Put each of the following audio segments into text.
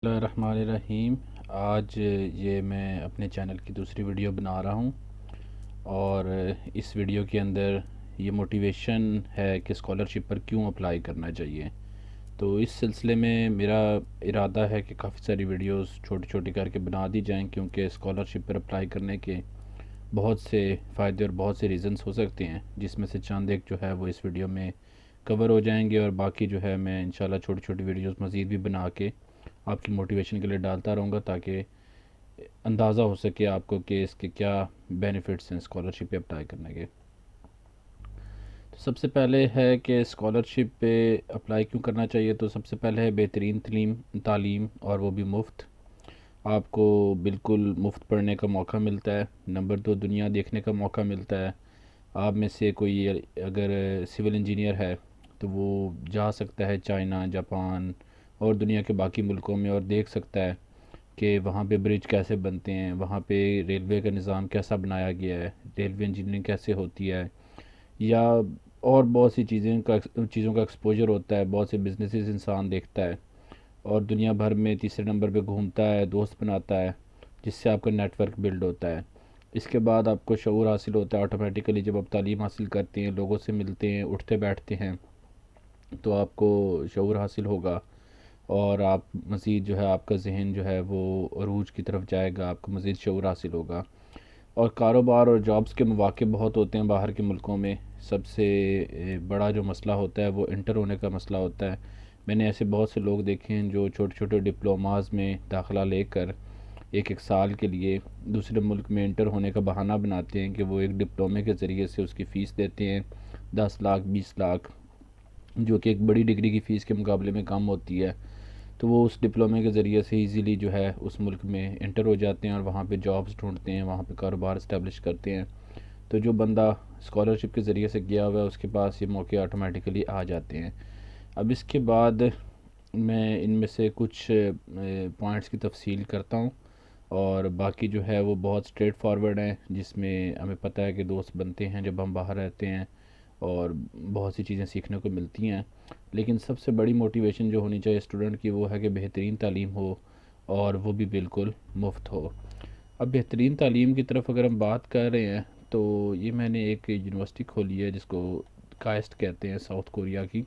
بسم اللہ الرحمن الرحیم۔ آج یہ میں اپنے چینل کی دوسری ویڈیو بنا رہا ہوں، اور اس ویڈیو کے اندر یہ موٹیویشن ہے کہ اسکالرشپ پر کیوں اپلائی کرنا چاہیے۔ تو اس سلسلے میں میرا ارادہ ہے کہ کافی ساری ویڈیوز چھوٹی چھوٹی کر کے بنا دی جائیں، کیونکہ اسکالرشپ پر اپلائی کرنے کے بہت سے فائدے اور بہت سے ریزنز ہو سکتے ہیں، جس میں سے چند ایک جو ہے وہ اس ویڈیو میں کور ہو جائیں گے، اور باقی جو ہے میں انشاءاللہ چھوٹی چھوٹی ویڈیوز مزید بھی بنا کے آپ کی موٹیویشن کے لیے ڈالتا رہوں گا، تاکہ اندازہ ہو سکے آپ کو کہ اس کے کیا بینیفٹس ہیں اسکالرشپ پہ اپلائی کرنے کے۔ تو سب سے پہلے ہے کہ اسکالرشپ پہ اپلائی کیوں کرنا چاہیے۔ تو سب سے پہلے ہے بہترین تعلیم، اور وہ بھی مفت۔ آپ کو بالکل مفت پڑھنے کا موقع ملتا ہے۔ نمبر دو، دنیا دیکھنے کا موقع ملتا ہے۔ آپ میں سے کوئی اگر سول انجینئر ہے تو وہ جا سکتا ہے چائنا، جاپان اور دنیا کے باقی ملکوں میں، اور دیکھ سکتا ہے کہ وہاں پہ برج کیسے بنتے ہیں، وہاں پہ ریلوے کا نظام کیسا بنایا گیا ہے، ریلوے انجینئرنگ کیسے ہوتی ہے، یا اور بہت سی چیزوں کا ایکسپوجر ہوتا ہے۔ بہت سے بزنسز انسان دیکھتا ہے، اور دنیا بھر میں تیسرے نمبر پہ گھومتا ہے، دوست بناتا ہے، جس سے آپ کا نیٹ ورک بلڈ ہوتا ہے۔ اس کے بعد آپ کو شعور حاصل ہوتا ہے آٹومیٹیکلی۔ جب آپ تعلیم حاصل کرتے ہیں، لوگوں سے ملتے ہیں، اٹھتے بیٹھتے ہیں، تو آپ کو شعور حاصل ہوگا، اور آپ مزید جو ہے آپ کا ذہن جو ہے وہ عروج کی طرف جائے گا، آپ کو مزید شعور حاصل ہوگا۔ اور کاروبار اور جابز کے مواقع بہت ہوتے ہیں باہر کے ملکوں میں۔ سب سے بڑا جو مسئلہ ہوتا ہے وہ انٹر ہونے کا مسئلہ ہوتا ہے۔ میں نے ایسے بہت سے لوگ دیکھے ہیں جو چھوٹے چھوٹے ڈپلوماز میں داخلہ لے کر ایک سال کے لیے دوسرے ملک میں انٹر ہونے کا بہانہ بناتے ہیں کہ وہ ایک ڈپلومے کے ذریعے سے اس کی فیس دیتے ہیں 10 لاکھ 20 لاکھ، جو کہ ایک بڑی ڈگری کی فیس کے مقابلے میں کم ہوتی ہے۔ تو وہ اس ڈپلومے کے ذریعے سے ایزیلی جو ہے اس ملک میں انٹر ہو جاتے ہیں، اور وہاں پہ جابز ڈھونڈتے ہیں، وہاں پہ کاروبار اسٹیبلش کرتے ہیں۔ تو جو بندہ اسکالرشپ کے ذریعے سے گیا ہوا ہے اس کے پاس یہ موقع آٹومیٹیکلی آ جاتے ہیں۔ اب اس کے بعد میں ان میں سے کچھ پوائنٹس کی تفصیل کرتا ہوں، اور باقی جو ہے وہ بہت اسٹریٹ فارورڈ ہیں، جس میں ہمیں پتہ ہے کہ دوست بنتے ہیں جب ہم باہر رہتے ہیں، اور بہت سی چیزیں سیکھنے کو ملتی ہیں۔ لیکن سب سے بڑی موٹیویشن جو ہونی چاہیے اسٹوڈنٹ کی وہ ہے کہ بہترین تعلیم ہو، اور وہ بھی بالکل مفت ہو۔ اب بہترین تعلیم کی طرف اگر ہم بات کر رہے ہیں تو یہ میں نے ایک یونیورسٹی کھولی ہے جس کو کائسٹ کہتے ہیں، ساؤتھ کوریا کی۔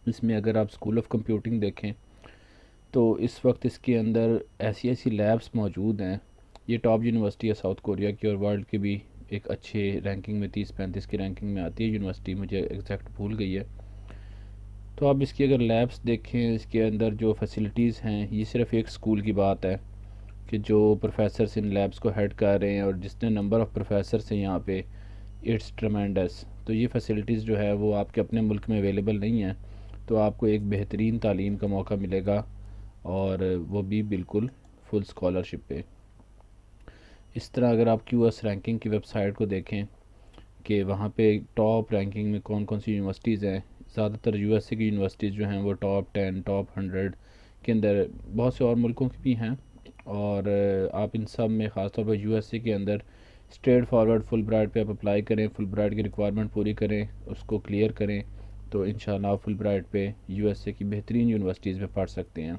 اس میں اگر آپ اسکول آف کمپیوٹنگ دیکھیں تو اس وقت اس کے اندر ایسی ایسی لیبس موجود ہیں۔ یہ ٹاپ یونیورسٹی ہے ساؤتھ کوریا کی، اور ورلڈ کی بھی ایک اچھے رینکنگ میں 30-35 کی رینکنگ میں آتی ہے یونیورسٹی، مجھے ایگزیکٹ بھول گئی ہے۔ تو آپ اس کی اگر لیبس دیکھیں، اس کے اندر جو فیسلٹیز ہیں، یہ صرف ایک اسکول کی بات ہے کہ جو پروفیسرس ان لیبس کو ہیڈ کر رہے ہیں، اور جتنے نمبر آف پروفیسرس ہیں یہاں پہ، اٹس ٹرمینڈس۔ تو یہ فیسلٹیز جو ہے وہ آپ کے اپنے ملک میں اویلیبل نہیں ہیں، تو آپ کو ایک بہترین تعلیم کا موقع ملے گا، اور وہ بھی بالکل فل اسکالرشپ پہ۔ اس طرح اگر آپ کیو ایس رینکنگ کی ویب سائٹ کو دیکھیں کہ وہاں پہ ٹاپ رینکنگ میں کون کون سی یونیورسٹیز ہیں، زیادہ تر یو ایس اے کی یونیورسٹیز جو ہیں وہ ٹاپ 10 ٹاپ 100 کے اندر، بہت سے اور ملکوں کی بھی ہیں، اور آپ ان سب میں خاص طور پر یو ایس اے کے اندر اسٹریٹ فارورڈ فل برائٹ پہ آپ اپلائی کریں، فل برائٹ کی ریکوائرمنٹ پوری کریں، اس کو کلیئر کریں، تو انشاءاللہ آپ فل برائٹ پہ یو ایس اے کی بہترین یونیورسٹیز میں پڑھ سکتے ہیں۔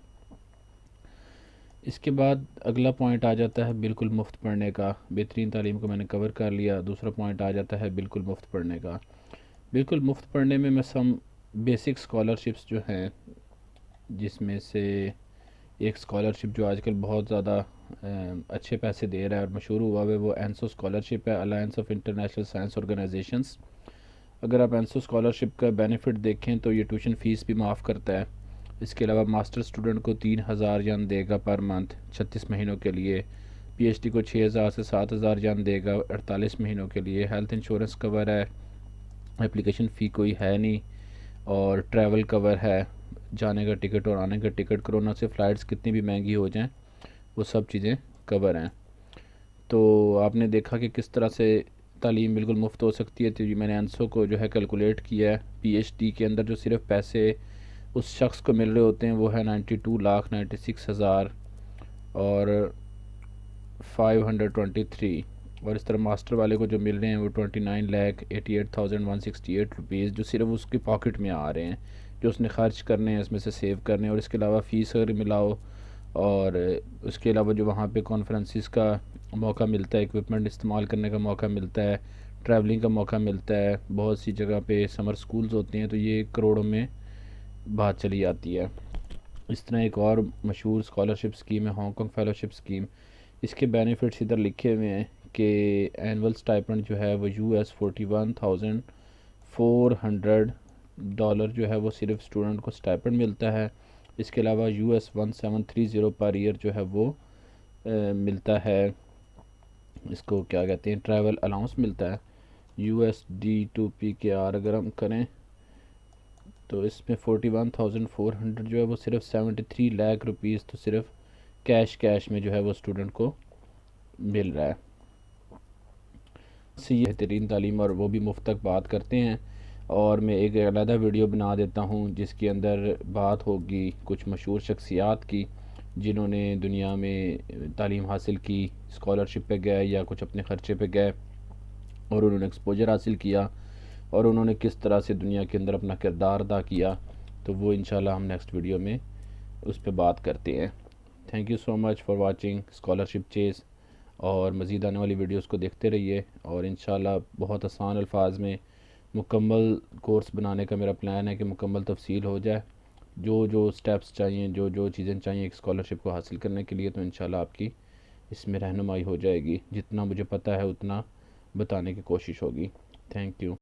اس کے بعد اگلا پوائنٹ آ جاتا ہے بالکل مفت پڑھنے کا۔ بہترین تعلیم کو میں نے کور کر لیا، دوسرا پوائنٹ آ جاتا ہے بالکل مفت پڑھنے کا۔ بالکل مفت پڑھنے میں سم بیسک اسکالرشپس جو ہیں، جس میں سے ایک اسکالرشپ جو آج کل بہت زیادہ اچھے پیسے دے رہا ہے اور مشہور ہوا ہے، وہ اینسو اسکالرشپ ہے، alliance of international science organisations. اگر آپ اینسو اسکالرشپ کا بینیفٹ دیکھیں تو یہ ٹیوشن فیس بھی معاف کرتا ہے۔ اس کے علاوہ ماسٹر اسٹوڈنٹ کو 3,000 ین دے گا پر منتھ 36 مہینوں کے لیے، پی ایچ ڈی کو 6,000 سے 7,000 ین دے گا 48 مہینوں کے لیے، ہیلتھ انشورنس کور ہے، اپلیکیشن فی کوئی ہے نہیں، اور ٹریول کور ہے، جانے کا ٹکٹ اور آنے کا ٹکٹ، کرونا سے فلائٹس کتنی بھی مہنگی ہو جائیں وہ سب چیزیں کور ہیں۔ تو آپ نے دیکھا کہ کس طرح سے تعلیم بالکل مفت ہو سکتی ہے۔ تو میں نے انسو کو جو ہے کیلکولیٹ کیا ہے، پی ایچ ڈی کے اندر جو صرف پیسے اس شخص کو مل رہے ہوتے ہیں وہ ہے 92,96,000 اور 523، اور اس طرح ماسٹر والے کو جو مل رہے ہیں وہ 29,88,168 روپیز، جو صرف اس کی پاکٹ میں آ رہے ہیں، جو اس نے خرچ کرنے ہیں، اس میں سے سیو کرنے ہیں، اور اس کے علاوہ فیس اگر ملاؤ اور اس کے علاوہ جو وہاں پہ کانفرنسز کا موقع ملتا ہے، اکوپمنٹ استعمال کرنے کا موقع ملتا ہے، ٹریولنگ کا موقع ملتا ہے، بہت سی جگہ پہ سمر سکولز ہوتے ہیں، تو یہ کروڑوں میں بات چلی جاتی ہے۔ اس طرح ایک اور مشہور اسکالرشپ اسکیم ہے ہانگ کانگ فیلوشپ اسکیم۔ اس کے بینیفٹس ادھر لکھے ہوئے ہیں کہ اینول سٹائپنڈ جو ہے وہ $41,400 جو ہے وہ صرف اسٹوڈنٹ کو سٹائپنڈ ملتا ہے۔ اس کے علاوہ $1730 پر ایئر جو ہے وہ ملتا ہے، اس کو کیا کہتے ہیں، ٹریول الاؤنس ملتا ہے۔ USD/PKR اگر ہم کریں تو اس میں 41,400 جو ہے وہ صرف 73 لاکھ روپیز تو صرف کیش میں جو ہے وہ اسٹوڈنٹ کو مل رہا ہے۔ سے یہ بہترین تعلیم اور وہ بھی مفت تک بات کرتے ہیں، اور میں ایک علیحدہ ویڈیو بنا دیتا ہوں جس کے اندر بات ہوگی کچھ مشہور شخصیات کی جنہوں نے دنیا میں تعلیم حاصل کی، اسکالرشپ پہ گئے یا کچھ اپنے خرچے پہ گئے اور انہوں نے ایکسپوجر حاصل کیا، اور انہوں نے کس طرح سے دنیا کے اندر اپنا کردار ادا کیا، تو وہ انشاءاللہ ہم نیکسٹ ویڈیو میں اس پہ بات کرتے ہیں۔ Thank you so much for watching scholarship چیز، اور مزید آنے والی ویڈیوز کو دیکھتے رہیے، اور انشاءاللہ بہت آسان الفاظ میں مکمل کورس بنانے کا میرا پلان ہے کہ مکمل تفصیل ہو جائے، جو سٹیپس چاہیے، جو چیزیں چاہیے ایک اسکالرشپ کو حاصل کرنے کے لیے، تو انشاءاللہ آپ کی اس میں رہنمائی ہو جائے گی۔ جتنا مجھے پتہ ہے اتنا بتانے کی کوشش ہوگی۔ Thank you.